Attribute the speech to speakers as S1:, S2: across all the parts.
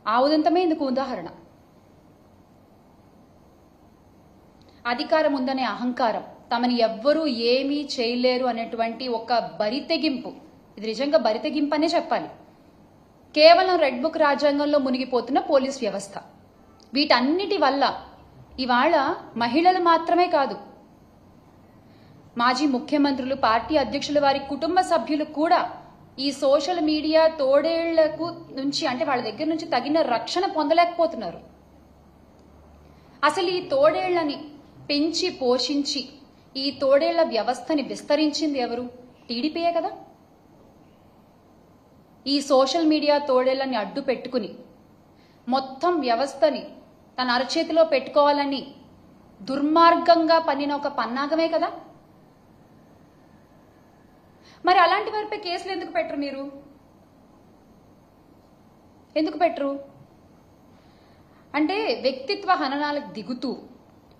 S1: ఆ ఉదంతమే ఇందుకు ఉదాహరణ. అధికారం ఉందనే అహంకారం, తమని ఎవ్వరూ ఏమీ చేయలేరు అనేటువంటి ఒక బరితెగింపు, ఇది నిజంగా బరితెగింపు అనే చెప్పాలి. కేవలం రెడ్ బుక్ రాజ్యాంగంలో మునిగిపోతున్న పోలీస్ వ్యవస్థ, వీటన్నిటి వల్ల ఇవాళ మహిళలు మాత్రమే కాదు, మాజీ ముఖ్యమంత్రులు, పార్టీ అధ్యక్షుల వారి కుటుంబ సభ్యులు కూడా ఈ సోషల్ మీడియా తోడేళ్లకు నుంచి, అంటే వాళ్ళ దగ్గర నుంచి తగిన రక్షణ పొందలేకపోతున్నారు. అసలు ఈ తోడేళ్లని పెంచి పోషించి ఈ తోడేళ్ల వ్యవస్థని విస్తరించింది ఎవరు? టీడీపీయే కదా. ఈ సోషల్ మీడియా తోడేళ్లని అడ్డు పెట్టుకుని మొత్తం వ్యవస్థని తన అరచేతిలో పెట్టుకోవాలని దుర్మార్గంగా పన్నిన ఒక పన్నాగమే కదా. మరి అలాంటి వారిపై కేసులు ఎందుకు పెట్టరు? మీరు ఎందుకు పెట్టరు? అంటే వ్యక్తిత్వ హననాలకు దిగుతూ,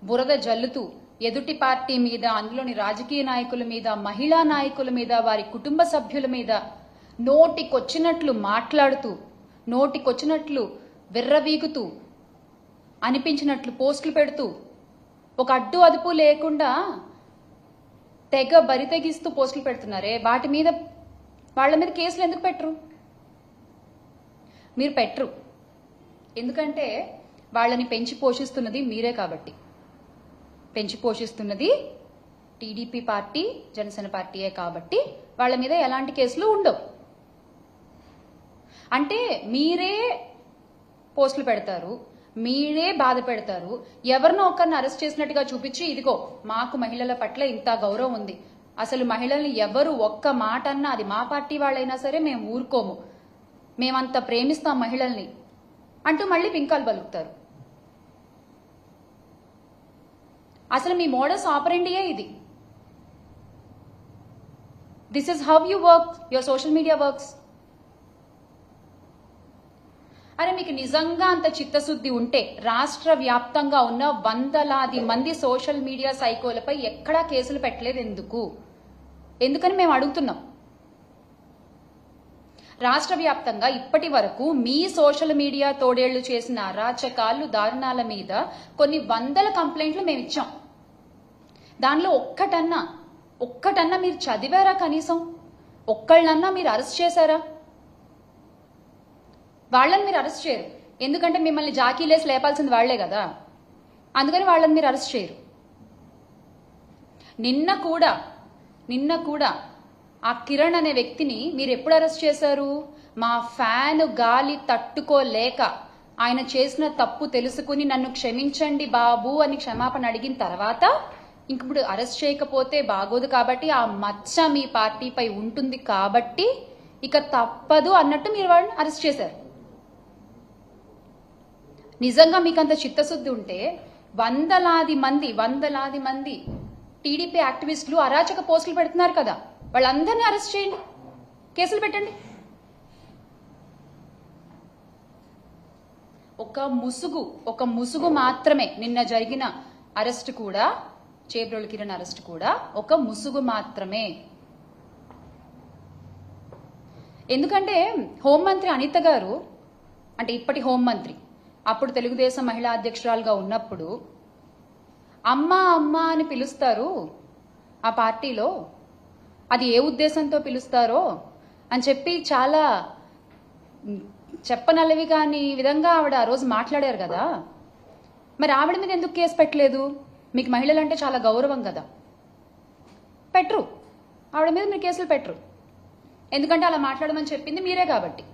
S1: బురద జల్లుతూ, ఎదుటి పార్టీ మీద, అందులోని రాజకీయ నాయకుల మీద, మహిళా నాయకుల మీద, వారి కుటుంబ సభ్యుల మీద నోటికొచ్చినట్లు మాట్లాడుతూ, నోటికొచ్చినట్లు విర్రవీగుతూ, అనిపించినట్లు పోస్టులు పెడుతూ, ఒక అడ్డు అదుపు లేకుండా తెగ బరితెగిస్తూ పోస్టులు పెడుతున్నారే, వాటి మీద, వాళ్ళ మీద కేసులు ఎందుకు పెట్టరు? మీరు పెట్టరు. ఎందుకంటే వాళ్ళని పెంచి పోషిస్తున్నది మీరే కాబట్టి. పెంచి పోషిస్తున్నది టీడీపీ పార్టీ, జనసేన పార్టీయే కాబట్టి వాళ్ళ మీద ఎలాంటి కేసులు ఉండవు. అంటే మీరే పోస్టులు పెడతారు, మీరే బాధ పెడతారు, ఎవరినో ఒకరిని అరెస్ట్ చేసినట్టుగా చూపించి, ఇదిగో మాకు మహిళల పట్ల ఇంత గౌరవం ఉంది, అసలు మహిళల్ని ఎవరు ఒక్క మాట అన్నా, అది మా పార్టీ వాళ్ళైనా సరే మేము ఊరుకోము, మేమంత ప్రేమిస్తాం మహిళల్ని అంటూ మళ్ళీ పింకాలు పలుకుతారు. అసలు మీ మోడస్ ఆపరెండియే ఇది. This is how you work, your social media works. అరే మీకు నిజంగా అంత చిత్తశుద్ధి ఉంటే రాష్ట్ర వ్యాప్తంగా ఉన్న వందలాది మంది సోషల్ మీడియా సైకోలపై ఎక్కడా కేసులు పెట్టలేదు ఎందుకు? ఎందుకని మేము అడుగుతున్నాం. రాష్ట్ర వ్యాప్తంగా ఇప్పటి వరకు మీ సోషల్ మీడియా తోడేళ్లు చేసిన అరాచకాలు, దారుణాల మీద కొన్ని వందల కంప్లైంట్లు మేము ఇచ్చాం. దానిలో ఒక్కటన్నా మీరు చదివారా? కనీసం ఒక్కళ్ళన్నా మీరు అరెస్ట్ చేశారా? వాళ్ళని మీరు అరెస్ట్ చేయరు, ఎందుకంటే మిమ్మల్ని జాకీలేసి లేపాల్సింది వాళ్లే కదా, అందుకని వాళ్ళని మీరు అరెస్ట్ చేయరు. నిన్న కూడా ఆ కిరణ్ అనే వ్యక్తిని మీరు ఎప్పుడు అరెస్ట్ చేశారు? మా ఫ్యాన్ గాలి తట్టుకోలేక ఆయన చేసిన తప్పు తెలుసుకుని నన్ను క్షమించండి బాబు అని క్షమాపణ అడిగిన తర్వాత, ఇంకప్పుడు అరెస్ట్ చేయకపోతే బాగోదు కాబట్టి, ఆ మచ్చ మీ పార్టీపై ఉంటుంది కాబట్టి ఇక తప్పదు అన్నట్టు మీరు వాళ్ళని అరెస్ట్ చేశారు. నిజంగా మీకంత చిత్తశుద్ధి ఉంటే వందలాది మంది టీడీపీ యాక్టివిస్టులు అరాచక పోస్టులు పెడుతున్నారు కదా, వాళ్ళందరినీ అరెస్ట్ చేయండి, కేసులు పెట్టండి. ఒక ముసుగు మాత్రమే నిన్న జరిగిన అరెస్ట్ కూడా, చేబ్రోలు కిరణ్ అరెస్ట్ కూడా ఒక ముసుగు మాత్రమే. ఎందుకంటే హోంమంత్రి అనిత గారు, అంటే ఇప్పటి హోంమంత్రి, అప్పుడు తెలుగుదేశం మహిళా అధ్యక్షురాలుగా ఉన్నప్పుడు అమ్మా అమ్మా అని పిలుస్తారు ఆ పార్టీలో, అది ఏ ఉద్దేశంతో పిలుస్తారో అని చెప్పి చాలా చెప్పనలవి కాని విధంగా ఆవిడ ఆ రోజు మాట్లాడారు కదా. మరి ఆవిడ మీద ఎందుకు కేసు పెట్టలేదు? మీకు మహిళలంటే చాలా గౌరవం కదా, పెట్టరు. ఆవిడ మీద మీరు కేసులు పెట్టరు, ఎందుకంటే అలా మాట్లాడమని చెప్పింది మీరే కాబట్టి.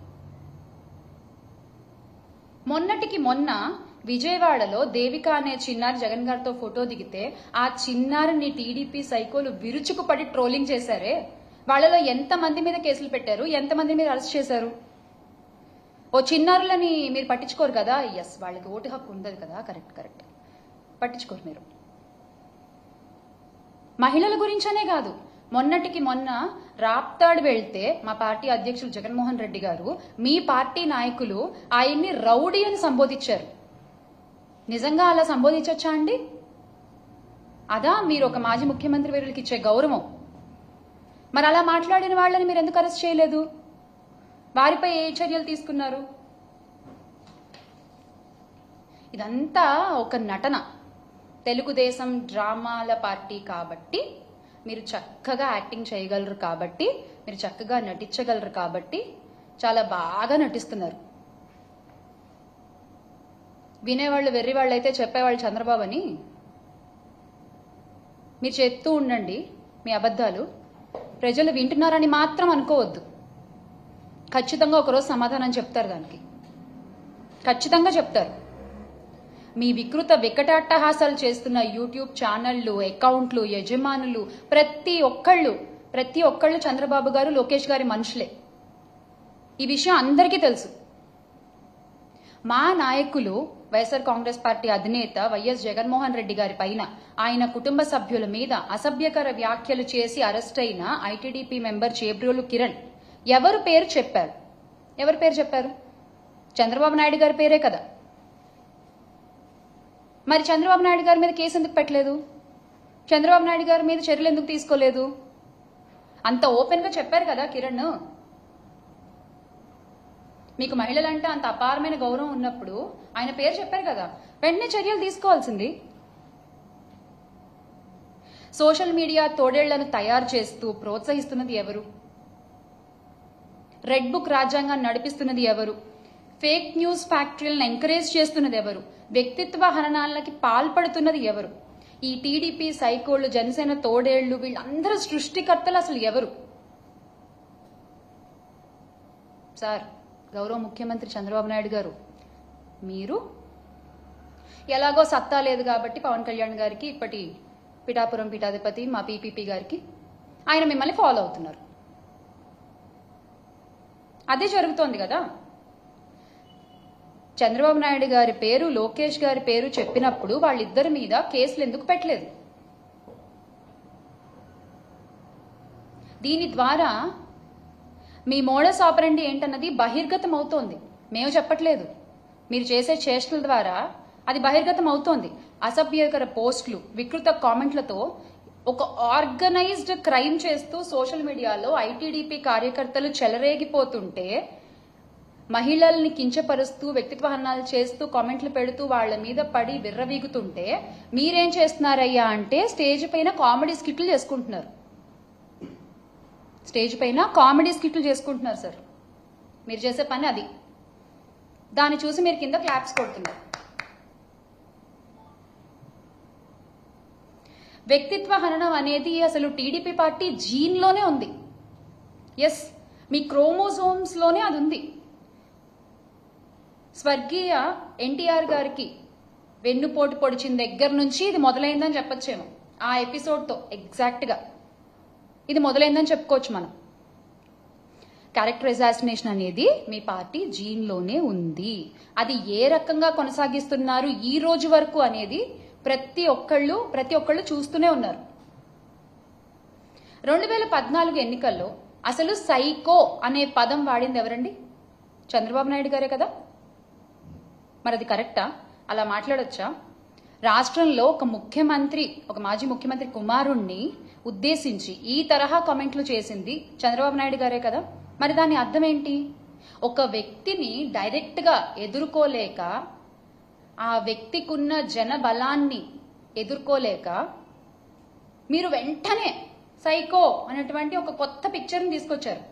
S1: మొన్నటికి మొన్న విజయవాడలో దేవిక అనే చిన్నారి జగన్ గారితో ఫోటో దిగితే ఆ చిన్నారిని టీడీపీ సైకోలు విరుచుకుపడి ట్రోలింగ్ చేశారే, వాళ్ళలో ఎంతమంది మీద కేసులు పెట్టారు, ఎంతమంది మీద అరెస్ట్ చేశారు? ఓ చిన్నారులని మీరు పట్టించుకోరు కదా. ఎస్, వాళ్ళకి ఓటు హక్కు ఉండదు కదా, కరెక్ట్, పట్టించుకోరు మీరు. మహిళల గురించనే కాదు, మొన్నటికి మొన్న రాప్తాడు వెళ్తే మా పార్టీ అధ్యక్షులు జగన్మోహన్ రెడ్డి గారు, మీ పార్టీ నాయకులు ఆయన్ని రౌడీ అని సంబోధించారు. నిజంగా అలా సంబోధించొచ్చా అండి? అదా మీరు ఒక మాజీ ముఖ్యమంత్రి వర్యులకి ఇచ్చే గౌరవం? మరి అలా మాట్లాడిన వాళ్ళని మీరు ఎందుకు అరెస్ట్ చేయలేదు? వారిపై ఏ చర్యలు తీసుకున్నారు? ఇదంతా ఒక నటన. తెలుగుదేశం డ్రామాల పార్టీ కాబట్టి మీరు చక్కగా యాక్టింగ్ చేయగలరు, కాబట్టి మీరు చక్కగా నటించగలరు, కాబట్టి చాలా బాగా నటిస్తున్నారు. వినేవాళ్ళు వెర్రివాళ్ళు అయితే చెప్పేవాళ్ళు చంద్రబాబు అని. మీరు చెప్తూ ఉండండి మీ అబద్ధాలు, ప్రజలు వింటున్నారని మాత్రం అనుకోవద్దు. ఖచ్చితంగా ఒకరోజు సమాధానం చెప్తారు, దానికి ఖచ్చితంగా చెప్తారు. మీ వికృత వికటాట్టహాసాలు చేస్తున్న యూట్యూబ్ ఛానళ్లు, అకౌంట్లు, యజమానులు ప్రతి ఒక్కళ్ళు చంద్రబాబు గారు, లోకేష్ గారి మనుషులే. ఈ విషయం అందరికీ తెలుసు. మా నాయకులు వైఎస్ఆర్ కాంగ్రెస్ పార్టీ అధినేత వైఎస్ జగన్మోహన్ రెడ్డి గారి పైన, ఆయన కుటుంబ సభ్యుల మీద అసభ్యకర వ్యాఖ్యలు చేసి అరెస్ట్ అయిన ఐటీడీపీ మెంబర్ చేబ్రోలు కిరణ్ ఎవరు పేరు చెప్పారు? చంద్రబాబు నాయుడు గారి పేరే కదా. మరి చంద్రబాబు నాయుడు గారి మీద కేసు ఎందుకు పెట్టలేదు? చంద్రబాబు నాయుడు గారి మీద చర్యలు ఎందుకు తీసుకోలేదు? అంత ఓపెన్ గా చెప్పారు కదా కిరణ్. మీకు మహిళలంటే అంత అపారమైన గౌరవం ఉన్నప్పుడు ఆయన పేరు చెప్పారు కదా, వెంటనే చర్యలు తీసుకోవాల్సింది. సోషల్ మీడియా తోడేళ్లను తయారు చేస్తూ ప్రోత్సహిస్తున్నది ఎవరు? రెడ్ బుక్ రాజ్యాంగాన్ని నడిపిస్తున్నది ఎవరు? ఫేక్ న్యూస్ ఫ్యాక్టరీలను ఎంకరేజ్ చేస్తున్నది ఎవరు? వ్యక్తిత్వ హననాలకి పాల్పడుతున్నది ఎవరు? ఈ టీడీపీ సైకోళ్లు, జనసేన తోడేళ్లు, వీళ్ళందరూ సృష్టికర్తలు అసలు ఎవరు? సార్, గౌరవ ముఖ్యమంత్రి చంద్రబాబు నాయుడు గారు, మీరు ఎలాగో సత్తా లేదు కాబట్టి పవన్ కళ్యాణ్ గారికి, ఇప్పటి పిఠాపురం పీఠాధిపతి మా పీపీపీ గారికి, ఆయన మిమ్మల్ని ఫాలో అవుతున్నారు. అదే జరుగుతోంది కదా. చంద్రబాబు నాయుడు గారి పేరు, లోకేష్ గారి పేరు చెప్పినప్పుడు వాళ్ళిద్దరి మీద కేసులు ఎందుకు పెట్టలేదు? దీని ద్వారా మీ మోడస్ ఆపరండి ఏంటన్నది బహిర్గతం అవుతోంది. మేము చెప్పట్లేదు, మీరు చేసే చేష్టల ద్వారా అది బహిర్గతం అవుతోంది. అసభ్యకర పోస్టులు, వికృత కామెంట్లతో ఒక ఆర్గనైజ్డ్ క్రైమ్ చేస్తూ సోషల్ మీడియాలో ఐటీడీపీ కార్యకర్తలు చెలరేగిపోతుంటే, మహిళల్ని కించపరుస్తూ వ్యక్తిత్వ హననాలు చేస్తూ కామెంట్లు పెడుతూ వాళ్ళ మీద పడి విర్రవీగుతుంటే మీరేం చేస్తున్నారయ్యా అంటే స్టేజ్ పైన కామెడీ స్కిట్లు చేసుకుంటున్నారు. సార్, మీరు చేసే పని అది. దాన్ని చూసి మీరు కింద క్లాప్స్ కొడుతున్నారు. వ్యక్తిత్వ హననం అనేది అసలు టీడీపీ పార్టీ జీన్లోనే ఉంది. ఎస్, మీ క్రోమోజోమ్స్ లోనే అది ఉంది. స్వర్గీయ ఎన్టీఆర్ గారికి వెన్నుపోటు పొడిచిన దగ్గర నుంచి ఇది మొదలైందని చెప్పొచ్చేమో. ఆ ఎపిసోడ్తో ఎగ్జాక్ట్గా ఇది మొదలైందని చెప్పుకోవచ్చు మనం. క్యారెక్టర్ అసాసినేషన్ అనేది మీ పార్టీ జీన్లోనే ఉంది. అది ఏ రకంగా కొనసాగిస్తున్నారు ఈ రోజు వరకు అనేది ప్రతి ఒక్కళ్ళు చూస్తూనే ఉన్నారు. 2014 ఎన్నికల్లో అసలు సైకో అనే పదం వాడింది ఎవరండి? చంద్రబాబు నాయుడు గారే కదా. మరి అది కరెక్టా? అలా మాట్లాడొచ్చా? రాష్ట్రంలో ఒక మాజీ ముఖ్యమంత్రి కుమారుణ్ణి ఉద్దేశించి ఈ తరహా కామెంట్లు చేసింది చంద్రబాబు నాయుడు గారే కదా. మరి దాని అర్థం ఏంటి? ఒక వ్యక్తిని డైరెక్ట్ గా ఎదుర్కోలేక, ఆ వ్యక్తికున్న జన బలాన్ని ఎదుర్కోలేక మీరు వెంటనే సైకో అనేటువంటి ఒక కొత్త పిక్చర్ని తీసుకొచ్చారు.